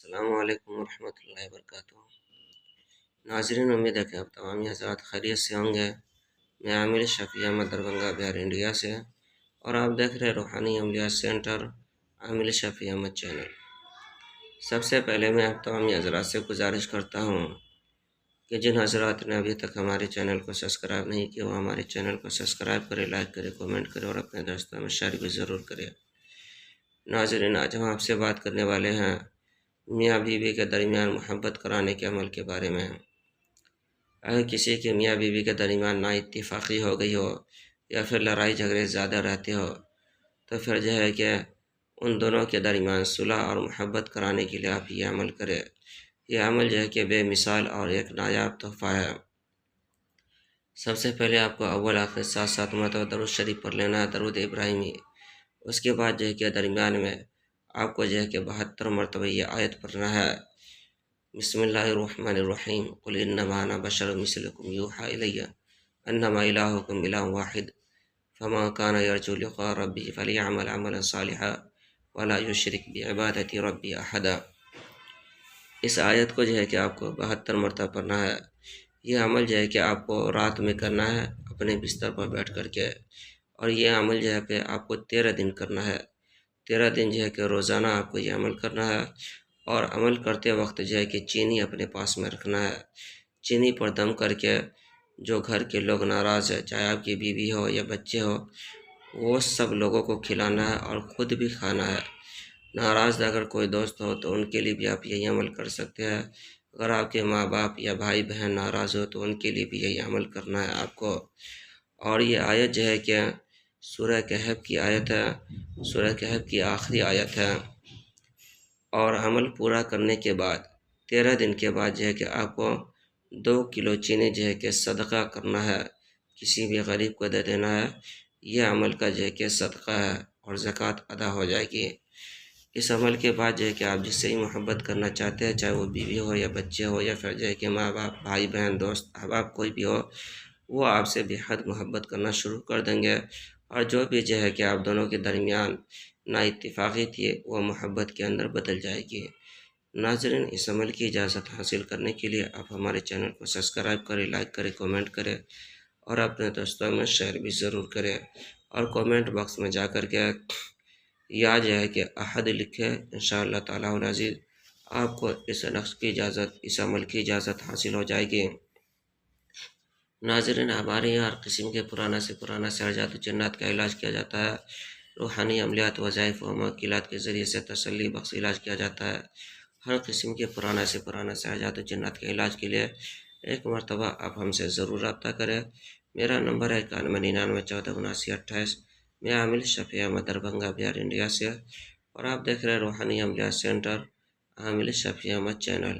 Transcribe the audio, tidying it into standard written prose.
السلام علیکم ورحمۃ اللہ وبرکاتہ۔ ناظرین، امید ہے کہ آپ تمام حضرات خیریت سے ہوں گے۔ میں عامل شفیع احمد دربھنگہ بہار انڈیا سے، اور آپ دیکھ رہے روحانی عملیات سینٹر عامل شفیع احمد چینل۔ سب سے پہلے میں آپ تمام حضرات سے گزارش کرتا ہوں کہ جن حضرات نے ابھی تک ہمارے چینل کو سبسکرائب نہیں کیا وہ ہمارے چینل کو سبسکرائب کرے، لائک کرے، کومنٹ کرے اور اپنے دوستوں میں شیئر بھی ضرور کرے۔ ناظرین، آج ہم آپ سے بات کرنے والے ہیں میاں بیوی کے درمیان محبت کرانے کے عمل کے بارے میں۔ اگر کسی کے میاں بیوی کے درمیان نا اتفاقی ہو گئی ہو یا پھر لڑائی جھگڑے زیادہ رہتے ہو تو پھر جو ہے کہ ان دونوں کے درمیان صلح اور محبت کرانے کے لیے آپ یہ عمل کریں۔ یہ عمل جو ہے کہ بے مثال اور ایک نایاب تحفہ ہے۔ سب سے پہلے آپ کو اول آخر 7 مرتبہ درود شریف پڑھ لینا ہے، درود ابراہیمی۔ اس کے بعد جو ہے کہ درمیان میں آپ کو جو ہے کہ 72 مرتبہ یہ آیت پڑھنا ہے، بسم اللہ الرحمن الرحیم، قل انما انا بشر مثلکم یوحی الی انما الہکم الہ واحد فمن کان یرجو لقاء ربہ فلیعمل عملا صالحا ولا یشرک بعبادۃ ربہ احدا۔ اس آیت کو جو ہے کہ آپ کو 72 مرتبہ پڑھنا ہے۔ یہ عمل جو ہے کہ آپ کو رات میں کرنا ہے اپنے بستر پر بیٹھ کر کے، اور یہ عمل جو ہے کہ آپ کو 13 دن کرنا ہے۔ 13 دن جو ہے کہ روزانہ آپ کو یہ عمل کرنا ہے، اور عمل کرتے وقت جو ہے کہ چینی اپنے پاس میں رکھنا ہے۔ چینی پر دم کر کے جو گھر کے لوگ ناراض ہے، چاہے آپ کی بیوی ہو یا بچے ہو، وہ سب لوگوں کو کھلانا ہے اور خود بھی کھانا ہے۔ ناراض اگر کوئی دوست ہو تو ان کے لیے بھی آپ یہی عمل کر سکتے ہیں۔ اگر آپ کے ماں باپ یا بھائی بہن ناراض ہو تو ان کے لیے بھی یہی عمل کرنا ہے آپ کو۔ اور یہ آیت جو ہے کہ سورہ کہف کی آیت ہے، سورہ کہف کی آخری آیت ہے۔ اور عمل پورا کرنے کے بعد 13 دن کے بعد جو ہے کہ آپ کو 2 کلو چینی جو ہے کہ صدقہ کرنا ہے، کسی بھی غریب کو دے دینا ہے۔ یہ عمل کا جو ہے کہ صدقہ ہے اور زکوٰۃ ادا ہو جائے گی۔ اس عمل کے بعد جو ہے کہ آپ جس سے ہی محبت کرنا چاہتے ہیں، چاہے وہ بیوی ہو یا بچے ہو یا پھر جو ہے کہ ماں باپ، بھائی بہن، دوست احباب کوئی بھی ہو، وہ آپ سے بے حد محبت کرنا شروع کر دیں گے، اور جو بھی جو ہے کہ آپ دونوں کے درمیان نا اتفاقی تھی وہ محبت کے اندر بدل جائے گی۔ ناظرین، اس عمل کی اجازت حاصل کرنے کے لیے آپ ہمارے چینل کو سبسکرائب کریں، لائک کریں، کومنٹ کریں اور اپنے دوستوں میں شیئر بھی ضرور کریں، اور کومنٹ باکس میں جا کر کے یا جو ہے کہ احد لکھیں۔ انشاءاللہ تعالیٰ العزیز آپ کو اس لفظ کی اجازت، اس عمل کی اجازت حاصل ہو جائے گی۔ ناظرین، ہمارے یہاں ہر قسم کے پرانا سے پرانا سحر جادو جنات کا علاج کیا جاتا ہے۔ روحانی عملیات، وظائف و موکلات کے ذریعے سے تسلی بخش علاج کیا جاتا ہے۔ ہر قسم کے پرانا سے پرانا سحر جادو جنات کے علاج کے لیے ایک مرتبہ آپ ہم سے ضرور رابطہ کریں۔ میرا نمبر ہے 9199147928۔ میں عامل شفیع احمد دربھنگہ بہار انڈیا سے، اور آپ دیکھ رہے روحانی عملیات سینٹر عامل شفیع احمد چینل۔